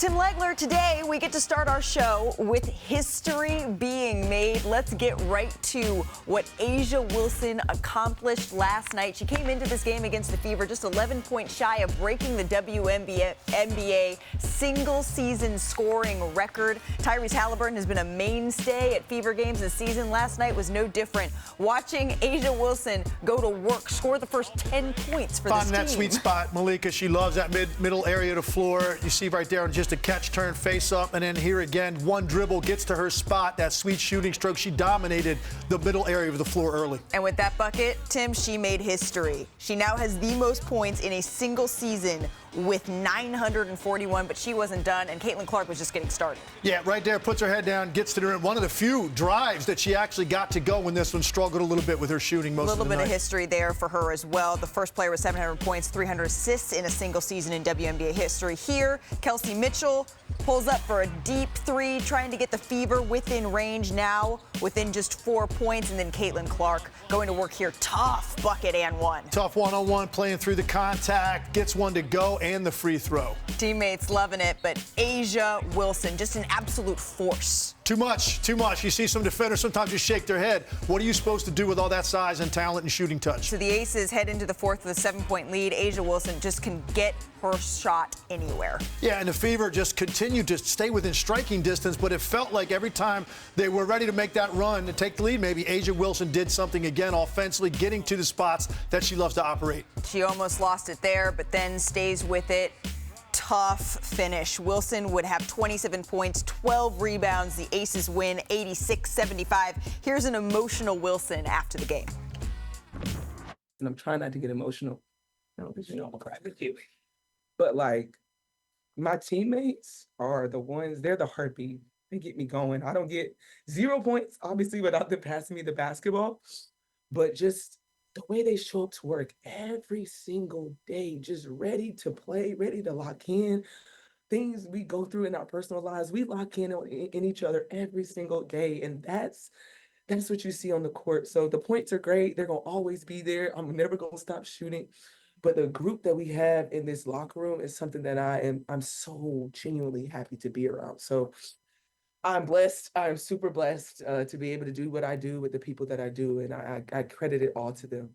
Tim Legler, today we get to start our show with history being made. Let's get right to what A'ja Wilson accomplished last night. She came into this game against the Fever just 11 points shy of breaking the WNBA single-season scoring record. Tyrese Halliburton has been a mainstay at Fever games this season. Last night was no different. Watching A'ja Wilson go to work, score the first 10 points for this team. Finding that sweet spot, Malika. She loves that middle area of the floor. You see right there, just a catch, turn, face up, and then here again, one dribble gets to her spot. That sweet shooting stroke. She dominated the middle area of the floor early. And with that bucket, Tim, she made history. She now has the most points in a single season with 941, but she wasn't done, and Caitlin Clark was just getting started. Yeah, right there, puts her head down, gets to the rim. One of the few drives that she actually got to go when this one struggled a little bit with her shooting most of the night. A little bit of history there for her as well. The first player with 700 points, 300 assists in a single season in WNBA history. Here, Kelsey Mitchell pulls up for a deep three, trying to get the Fever within range now, within just 4 points, and then Caitlin Clark going to work here. Tough bucket and one. Tough one-on-one, playing through the contact, gets one to go, and the free throw. Teammates loving it, but A'ja Wilson, just an absolute force. Too much, too much. You see some defenders sometimes just shake their head. What are you supposed to do with all that size and talent and shooting touch? So the Aces head into the fourth with a 7-point lead. A'ja Wilson just can get her shot anywhere. Yeah, and the Fever just continued to stay within striking distance, but it felt like every time they were ready to make that run to take the lead, maybe A'ja Wilson did something again offensively, getting to the spots that she loves to operate. She almost lost it there, but then stays with it. Tough finish. Wilson would have 27 points, 12 rebounds. The Aces win 86-75. Here's an emotional Wilson after the game. And I'm trying not to get emotional, because I'm gonna cry with you. But like, my teammates are the ones, they're the heartbeat. They get me going. I don't get 0 points, obviously, without them passing me the basketball, but just the way they show up to work every single day, just ready to play, ready to lock in. Things we go through in our personal lives, we lock in each other every single day. And that's what you see on the court. So the points are great. They're going to always be there. I'm never going to stop shooting. But the group that we have in this locker room is something that I'm so genuinely happy to be around. So I'm blessed. I'm super blessed to be able to do what I do with the people that I do, and I credit it all to them.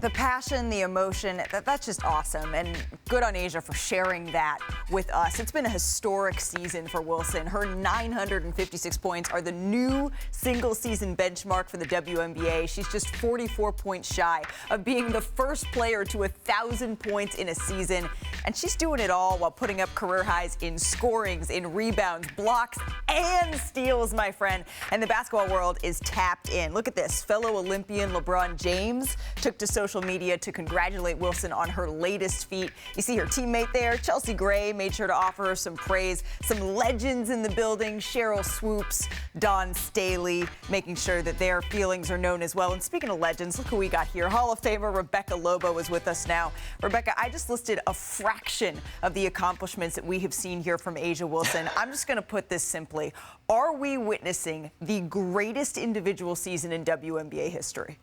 The passion, the emotion, that's just awesome. And good on A'ja for sharing that with us. It's been a historic season for Wilson. Her 956 points are the new single-season benchmark for the WNBA. She's just 44 points shy of being the first player to 1,000 points in a season. And she's doing it all while putting up career highs in scorings, in rebounds, blocks, and steals, my friend. And the basketball world is tapped in. Look at this. Fellow Olympian LeBron James took to social media to congratulate Wilson on her latest feat. You see her teammate there, Chelsea Gray, made sure to offer her some praise. Some legends in the building, Cheryl Swoops, Dawn Staley, making sure that their feelings are known as well. And speaking of legends, look who we got here. Hall of Famer Rebecca Lobo is with us now. Rebecca, I just listed a fraction of the accomplishments that we have seen here from A'ja Wilson. I'm just going to put this simply. Are we witnessing the greatest individual season in WNBA history?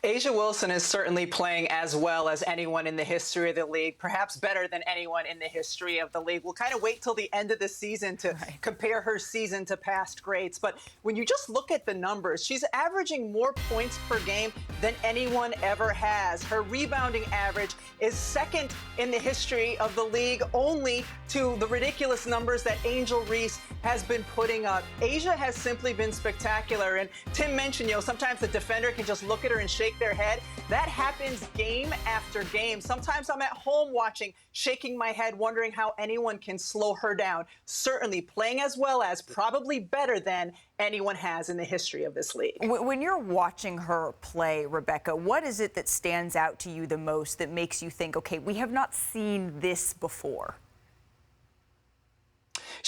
A'ja Wilson is certainly playing as well as anyone in the history of the league, perhaps better than anyone in the history of the league. We'll kind of wait till the end of the season to compare her season to past greats. But when you just look at the numbers, she's averaging more points per game than anyone ever has. Her rebounding average is second in the history of the league, only to the ridiculous numbers that Angel Reese has been putting up. A'ja has simply been spectacular. And Tim mentioned, sometimes the defender can just look at her and shake their head. That happens game after game. Sometimes I'm at home watching, shaking my head, wondering how anyone can slow her down. Certainly playing as well as, probably better than anyone has in the history of this league. When you're watching her play, Rebecca, what is it that stands out to you the most that makes you think, okay, we have not seen this before?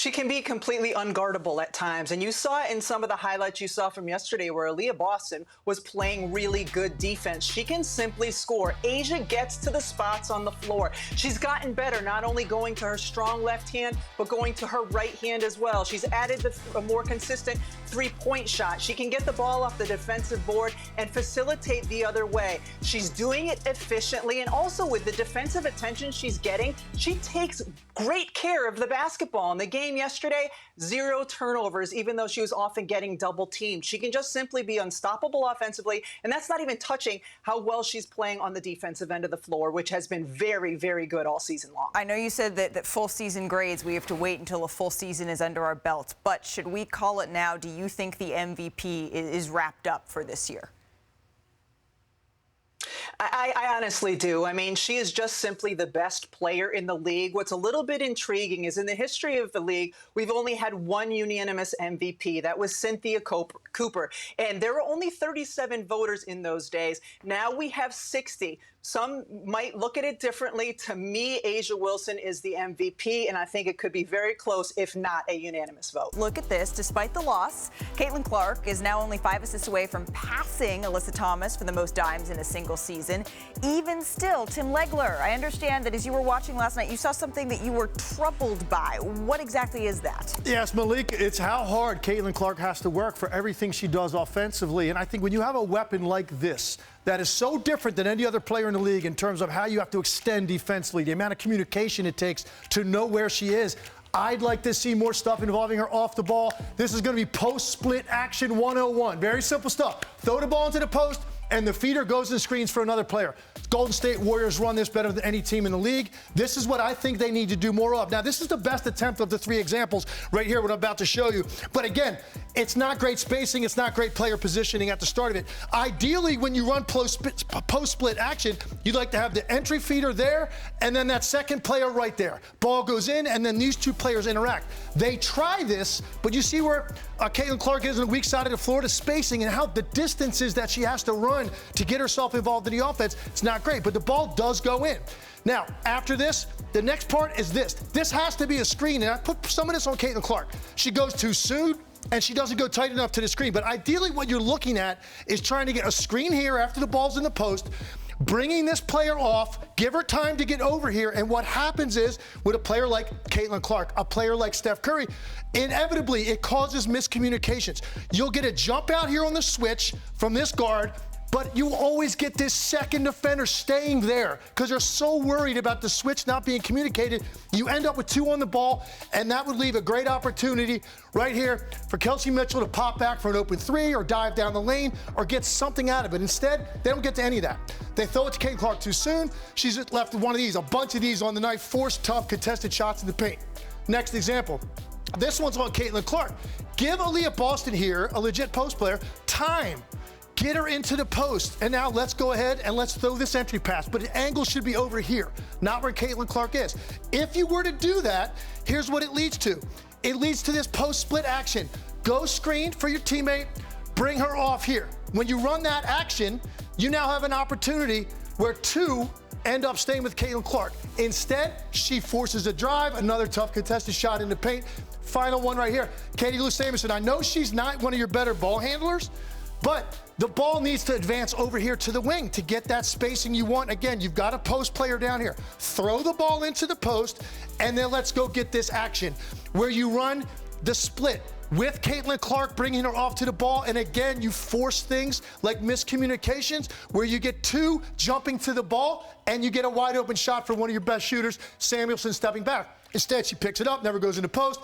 She can be completely unguardable at times, and you saw it in some of the highlights you saw from yesterday where Aaliyah Boston was playing really good defense. She can simply score. A'ja gets to the spots on the floor. She's gotten better, not only going to her strong left hand, but going to her right hand as well. She's added a more consistent three-point shot. She can get the ball off the defensive board and facilitate the other way. She's doing it efficiently, and also with the defensive attention she's getting, she takes great care of the basketball. In the game yesterday, 0 turnovers, even though she was often getting double teamed. She can just simply be unstoppable offensively, and that's not even touching how well she's playing on the defensive end of the floor, which has been very, very good all season long. I know you said that full season grades, we have to wait until a full season is under our belt, but should we call it now? Do you think the MVP is wrapped up for this year? I honestly do. I mean, she is just simply the best player in the league. What's a little bit intriguing is in the history of the league, we've only had one unanimous MVP. That was Cynthia Cooper. And there were only 37 voters in those days. Now we have 60. Some might look at it differently. To me, A'ja Wilson is the MVP, and I think it could be very close, if not a unanimous vote. Look at this. Despite the loss, Caitlin Clark is now only 5 assists away from passing Alyssa Thomas for the most dimes in a single season. Even still, Tim Legler, I understand that as you were watching last night, you saw something that you were troubled by. What exactly is that? Yes, Malik, it's how hard Caitlin Clark has to work for everything she does offensively. And I think when you have a weapon like this, that is so different than any other player in the league in terms of how you have to extend defensively, the amount of communication it takes to know where she is. I'd like to see more stuff involving her off the ball. This is going to be post-split action 101. Very simple stuff. Throw the ball into the post, and the feeder goes and screens for another player. Golden State Warriors run this better than any team in the league. This is what I think they need to do more of. Now, this is the best attempt of the 3 examples right here, what I'm about to show you. But again, it's not great spacing. It's not great player positioning at the start of it. Ideally, when you run post-split action, you'd like to have the entry feeder there and then that second player right there. Ball goes in, and then these 2 players interact. They try this, but you see where Caitlin Clark is on the weak side of the floor, the spacing and how the distances that she has to run to get herself involved in the offense. It's not great, but the ball does go in. Now, after this, the next part is this. This has to be a screen, and I put some of this on Caitlin Clark. She goes too soon, and she doesn't go tight enough to the screen. But ideally, what you're looking at is trying to get a screen here after the ball's in the post, bringing this player off, give her time to get over here. And what happens is, with a player like Caitlin Clark, a player like Steph Curry, inevitably, it causes miscommunications. You'll get a jump out here on the switch from this guard, but you always get this second defender staying there because they're so worried about the switch not being communicated. You end up with 2 on the ball, and that would leave a great opportunity right here for Kelsey Mitchell to pop back for an open 3 or dive down the lane or get something out of it. Instead, they don't get to any of that. They throw it to Caitlin Clark too soon. She's left with one of these, a bunch of these on the night, forced tough contested shots in the paint. Next example. This one's on Caitlin Clark. Give Aaliyah Boston here, a legit post player, time. Get her into the post, and now let's go ahead and let's throw this entry pass, but the angle should be over here, not where Caitlin Clark is. If you were to do that, here's what it leads to. It leads to this post-split action. Go screen for your teammate, bring her off here. When you run that action, you now have an opportunity where 2 end up staying with Caitlin Clark. Instead, she forces a drive, another tough contested shot in the paint. Final one right here. Katie Lou Samuelson, I know she's not one of your better ball handlers, but the ball needs to advance over here to the wing to get that spacing you want. Again, you've got a post player down here. Throw the ball into the post, and then let's go get this action where you run the split with Caitlin Clark bringing her off to the ball. And again, you force things like miscommunications where you get 2 jumping to the ball and you get a wide open shot from one of your best shooters, Samuelson stepping back. Instead, she picks it up, never goes into post.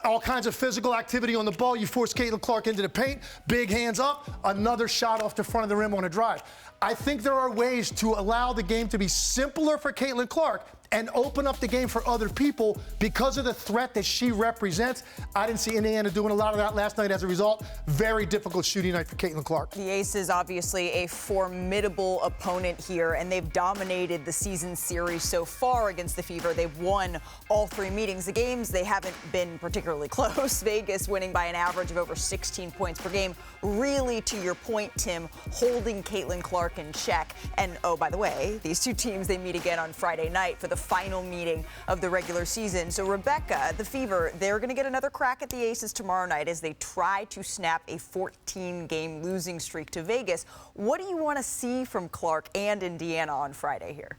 All kinds of physical activity on the ball. You force Caitlin Clark into the paint, big hands up, another shot off the front of the rim on a drive. I think there are ways to allow the game to be simpler for Caitlin Clark and open up the game for other people because of the threat that she represents. I didn't see Indiana doing a lot of that last night as a result. Very difficult shooting night for Caitlin Clark. The Aces, obviously a formidable opponent here, and they've dominated the season series so far against the Fever. They've won all 3 meetings. The games, they haven't been particularly close. Vegas winning by an average of over 16 points per game. Really, to your point, Tim, holding Caitlin Clark in check. And, oh, by the way, these 2 teams, they meet again on Friday night for the the final meeting of the regular season. So Rebecca, the Fever, they're going to get another crack at the Aces tomorrow night as they try to snap a 14-game losing streak to Vegas. What do you want to see from Clark and Indiana on Friday here?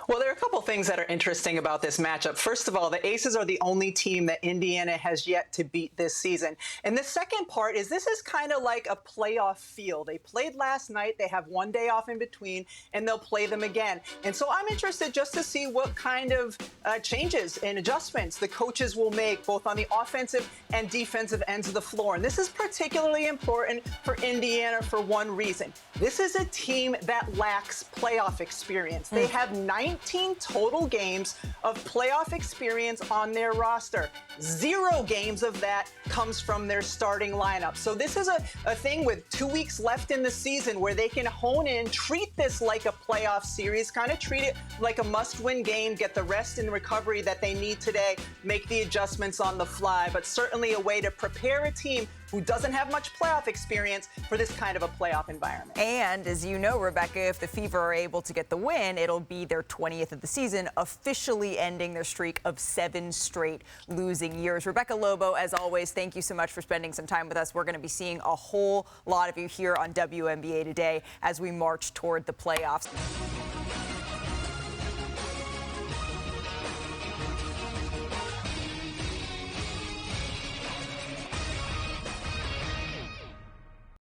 Well, there are a couple things that are interesting about this matchup. First of all, the Aces are the only team that Indiana has yet to beat this season. And the second part is this is kind of like a playoff feel. They played last night. They have one day off in between, and they'll play them again. And so I'm interested just to see what kind of changes and adjustments the coaches will make both on the offensive and defensive ends of the floor. And this is particularly important for Indiana for one reason. This is a team that lacks playoff experience. They have 19 total games of playoff experience on their roster. 0 games of that comes from their starting lineup. So this is a thing with 2 weeks left in the season where they can hone in, treat this like a playoff series, kind of treat it like a must-win game, get the rest and recovery that they need today, make the adjustments on the fly, but certainly a way to prepare a team who doesn't have much playoff experience for this kind of a playoff environment. And as you know, Rebecca, if the Fever are able to get the win, it'll be their 20th of the season, officially ending their streak of 7 straight losing years. Rebecca Lobo, as always, thank you so much for spending some time with us. We're going to be seeing a whole lot of you here on WNBA Today as we march toward the playoffs.